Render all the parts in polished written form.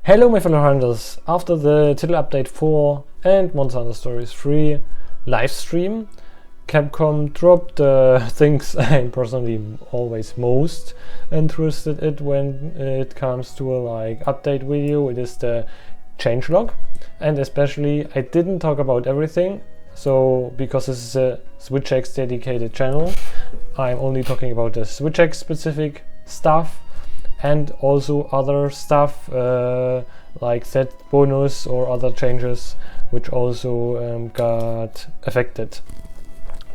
Hello my fellow hunters, after the Title Update 4 and Monster Hunter Stories 3 live stream, Capcom dropped things I'm personally always most interested in when it comes to a update video. It is the changelog, and especially I didn't talk about everything, so because this is a SwitchX dedicated channel, I'm only talking about the SwitchX specific stuff and also other stuff like set bonus or other changes which also got affected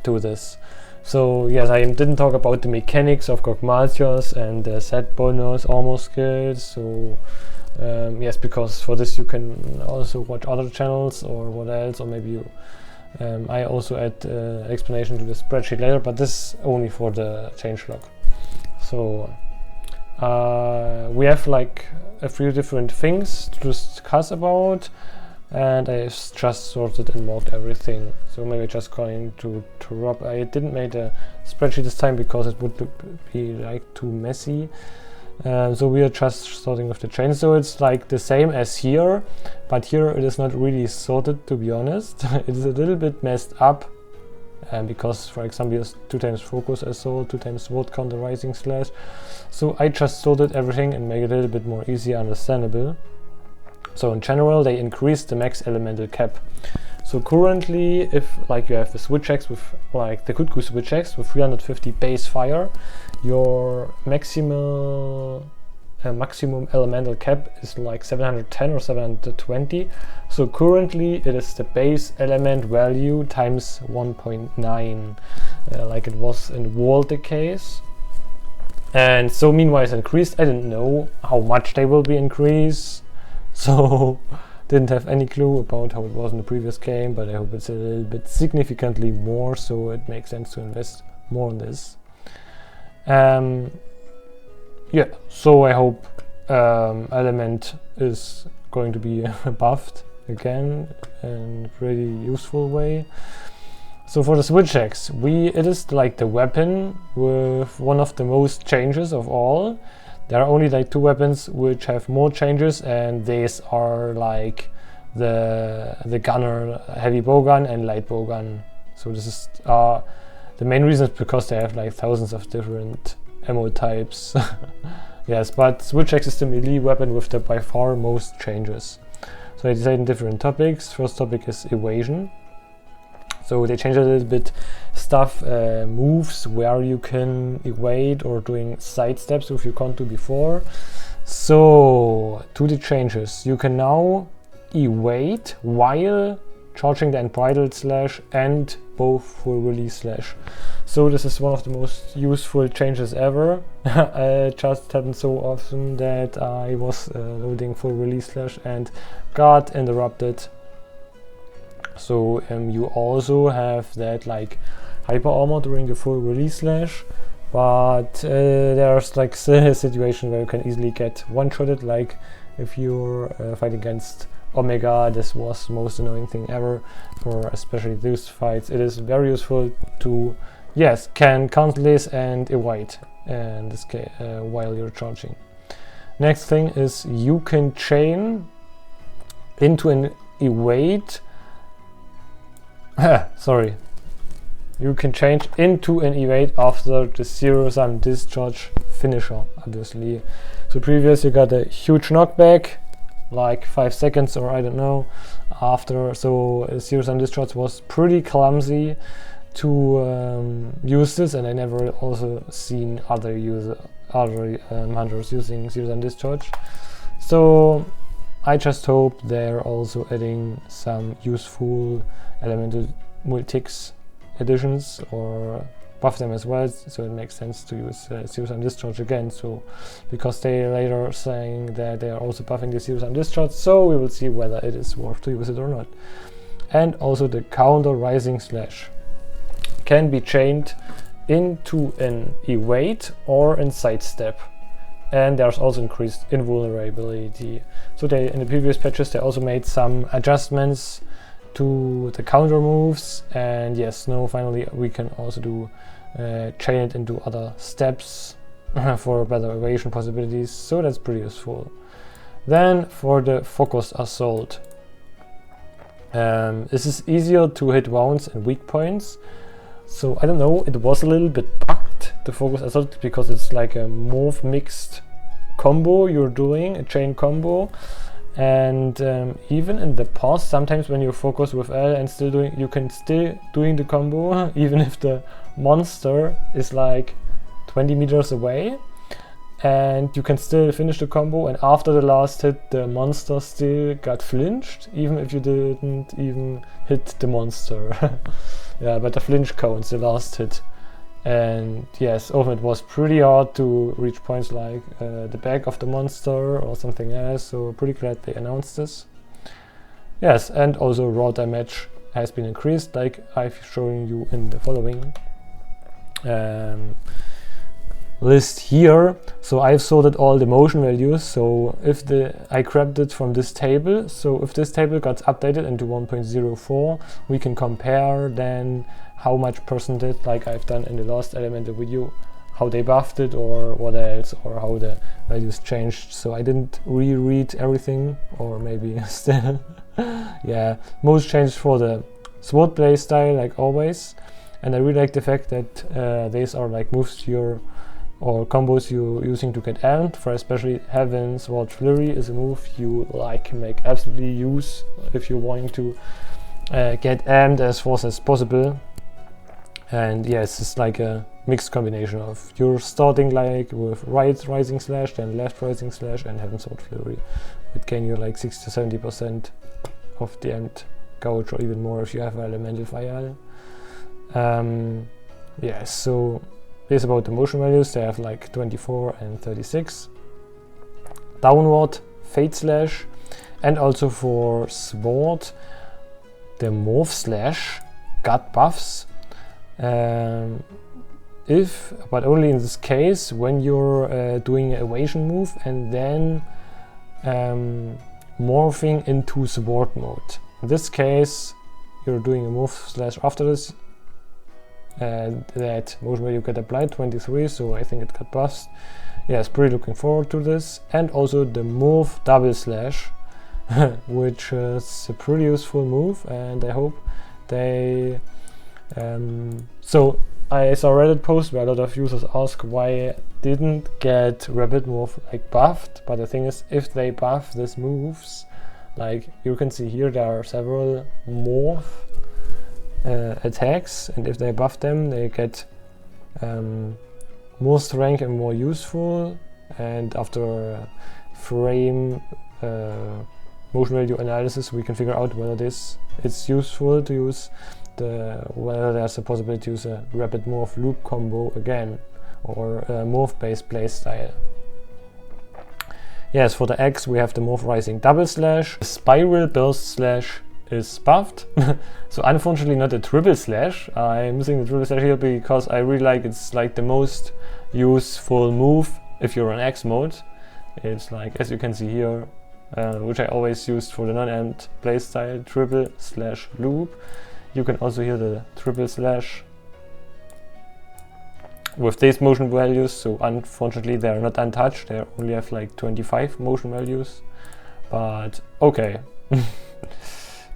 to this. So yes, I didn't talk about the mechanics of gogmazios and the set bonus armor skills, so yes, because for this you can also watch other channels or what else, or maybe you I also add explanation to the spreadsheet later, but this is only for the changelog. So we have a few different things to discuss about, and I just sorted and marked everything. So maybe just going to drop. I didn't make a spreadsheet this time because it would be too messy. So we are just sorting with the chain. So it's the same as here, but here it is not really sorted, to be honest. It is a little bit messed up. Because, for example, there's 2 times focus assault, 2 times word counter rising slash. So I just sorted everything and make it a little bit more easy understandable. So in general, they increased the max elemental cap. So currently, if you have the SwitchX with the Kutku SwitchX with 350 base fire, your maximum elemental cap is 710 or 720. So currently it is the base element value times 1.9, like it was in World the case. And so meanwhile it's increased. I didn't know how much they will be increased, so didn't have any clue about how it was in the previous game, but I hope it's a little bit significantly more, so it makes sense to invest more on this. Yeah, so I hope element is going to be buffed again in a pretty useful way. So for the SwitchX, it is the weapon with one of the most changes of all. There are only 2 weapons which have more changes, and these are the gunner, heavy bowgun and light bowgun. So this is the main reason is because they have thousands of different ammo types. Yes, but SwitchX is the melee weapon with the by far most changes. So I decided different topics. First topic is evasion. So they changed a little bit stuff, moves where you can evade or doing side steps if you can't do before. So to the changes, you can now evade while charging the unbridled slash and both full release slash. So this is one of the most useful changes ever. It just happened so often that I was loading full release slash and got interrupted. So you also have that hyper armor during the full release slash, but there's still a situation where you can easily get one-shotted, if you're fighting against Omega. This was the most annoying thing ever for especially these fights. It is very useful to, yes, can cancel this and evade in this case while you're charging. Next thing is you can chain into an evade. Sorry. You can change into an evade after the zero-sum discharge finisher, obviously. So previous you got a huge knockback, 5 seconds or I don't know after, so a zero-sum discharge was pretty clumsy to use this, and I never also seen other hunters using zero-sum discharge. So I just hope they're also adding some useful elemental multics additions or buff them as well, so it makes sense to use zero-sum discharge again. So because they later saying that they are also buffing the zero-sum discharge, so we will see whether it is worth to use it or not. And also the counter rising slash can be chained into an evade or in sidestep, and there's also increased invulnerability. So in the previous patches they also made some adjustments to the counter moves, and yes, now finally we can also do chain it into other steps for better evasion possibilities, so that's pretty useful. Then for the focus assault, this is easier to hit wounds and weak points. So I don't know, it was a little bit bugged, the focus assault, because it's like a morph mixed combo you're doing, a chain combo. And even in the past, sometimes when you focus with L and still doing, you can still doing the combo even if the monster is like 20 meters away, and you can still finish the combo, and after the last hit the monster still got flinched even if you didn't even hit the monster. Yeah, but the flinch counts, the last hit. And yes, often it was pretty hard to reach points like the back of the monster or something else, so pretty glad they announced this. Yes, and also raw damage has been increased, like I've shown you in the following list here. So I've sorted all the motion values, so if I grabbed it from this table, so if this table got updated into 1.04, we can compare then how much percentage, like I've done in the last elemental video, how they buffed it or what else, or how the values changed. So I didn't reread everything, or maybe still. Yeah, most changed for the sword play style, like always. And I really like the fact that these are like moves or combos you're using to get amped. For especially Heaven Sword Flurry is a move you like make absolutely use if you're wanting to get amped as fast as possible. And yes, it's like a mixed combination of you're starting like with right rising slash, then left rising slash, and Heaven Sword Flurry. It gain you like 60 to 70% of the amped gouge, or even more if you have elemental fire. Yeah, so this about the motion values. They have like 24 and 36. Downward, Fate Slash, and also for Sword, the Morph Slash got buffs. But only in this case when you're doing an evasion move and then morphing into sword mode. In this case, you're doing a morph slash after this. That motion value get applied 23, so I think it got buffed. Yes, pretty looking forward to this. And also the morph double slash, which is a pretty useful move, and I hope they. So I saw a Reddit post where a lot of users ask why I didn't get rapid morph like buffed, but the thing is, if they buff these moves, like you can see here, there are several morph attacks, and if they buff them, they get more strength and more useful. And after frame motion value analysis, we can figure out whether it's useful to use whether there's a possibility to use a rapid morph loop combo again, or a morph based playstyle. Yes, for the X we have the morph rising double slash. Spiral burst slash is buffed. So unfortunately not a triple slash. I'm missing the triple slash here because I really like it's like the most useful move if you're on X mode. It's like, as you can see here, which I always used for the non-amped playstyle, triple slash loop. You can also hear the triple slash with these motion values, so unfortunately they are not untouched, they only have like 25 motion values, but okay.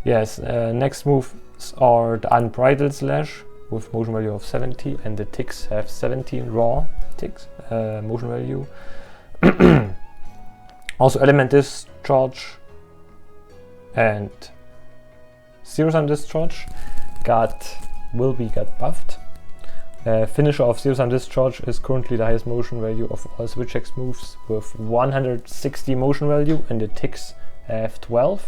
Yes, next moves are the unbridled slash with motion value of 70, and the ticks have 17 raw ticks motion value. Also element discharge and Zero Sum Discharge will be buffed. Finisher of Zero Sum Discharge is currently the highest motion value of all Switch X moves with 160 motion value, and the ticks have 12.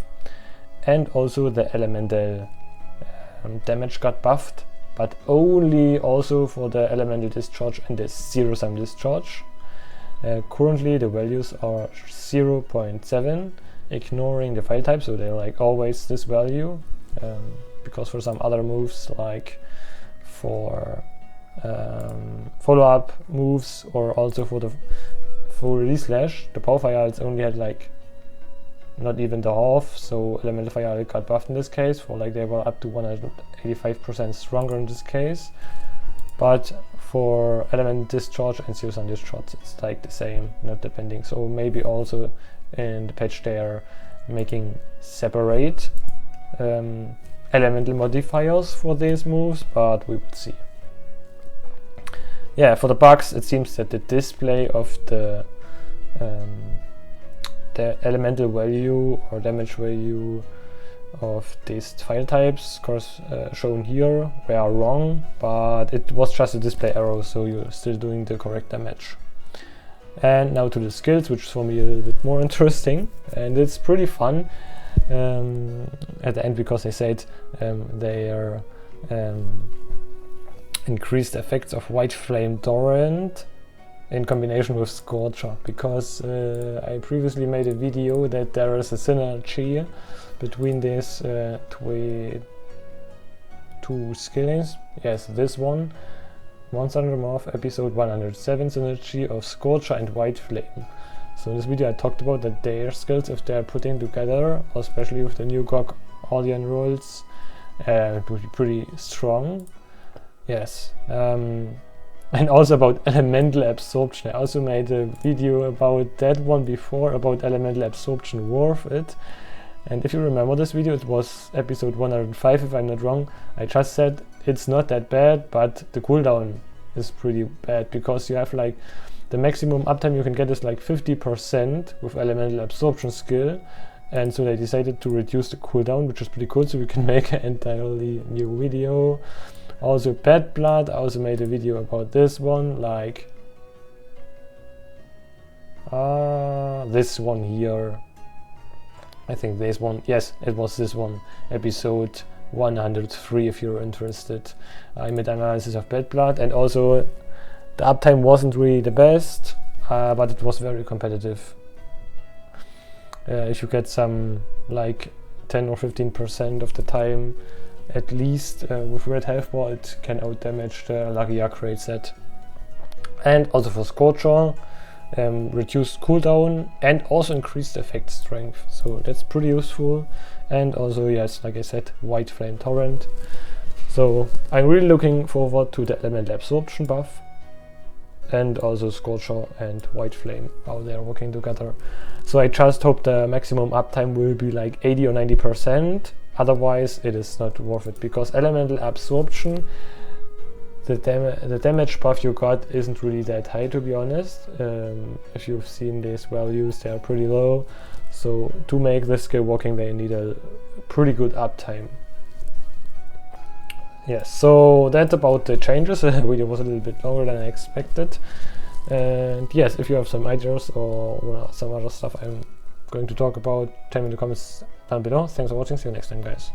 And also the elemental damage got buffed, but only also for the elemental discharge and the Zero Sum Discharge. Currently the values are 0.7, ignoring the file type, so they're like always this value. Because for some other moves, like for follow-up moves, or also for the full release slash, the power files only had like not even the half, so elemental fire got buffed in this case, for like they were up to 185% stronger in this case. But for element discharge and Zero Sum Discharge, it's like the same, not depending. So maybe also in the patch they are making separate elemental modifiers for these moves, but we will see. Yeah, for the bugs, it seems that the display of the elemental value or damage value of these file types, of course, shown here, were wrong, but it was just a display error, so you're still doing the correct damage. And now to the skills, which is for me a little bit more interesting, and it's pretty fun at the end, because they said they are increased effects of White Flame Torrent in combination with Scorcher, because I previously made a video that there is a synergy between these two skills. Yes, this one, Monster Hunter Morph episode 107, synergy of Scorcher and White Flame. So in this video I talked about that their skills, if they're putting together, especially with the new GOG audience rules, it would be pretty strong. Yes. And also about elemental absorption. I also made a video about that one before, about elemental absorption worth it. And if you remember this video, it was episode 105 if I'm not wrong. I just said it's not that bad, but the cooldown is pretty bad, because you have like the maximum uptime you can get is like 50% with elemental absorption skill. And so they decided to reduce the cooldown, which is pretty cool, so we can make an entirely new video. Also Bad Blood, I also made a video about this one, like this one here. I think this one, yes, it was this one, episode 103 if you're interested. I made analysis of Bad Blood, and also the uptime wasn't really the best, but it was very competitive. If you get some like 10 or 15% of the time at least with red health bar, it can outdamage the Lucky Upgrade set. And also for Scorcher, reduced cooldown and also increased effect strength, so that's pretty useful. And also, yes, like I said, White Flame Torrent. So I'm really looking forward to the elemental absorption buff, and also Scorcher and White Flame, how they're working together. So I just hope the maximum uptime will be like 80 or 90%. Otherwise, it is not worth it, because elemental absorption, the damage buff you got isn't really that high, to be honest. If you've seen these values, they are pretty low. So to make this skill working, they need a pretty good uptime. Yes, so that's about the changes. The video was a little bit longer than I expected. And yes, if you have some ideas or some other stuff I'm going to talk about, tell me in the comments down below. Thanks for watching, see you next time, guys.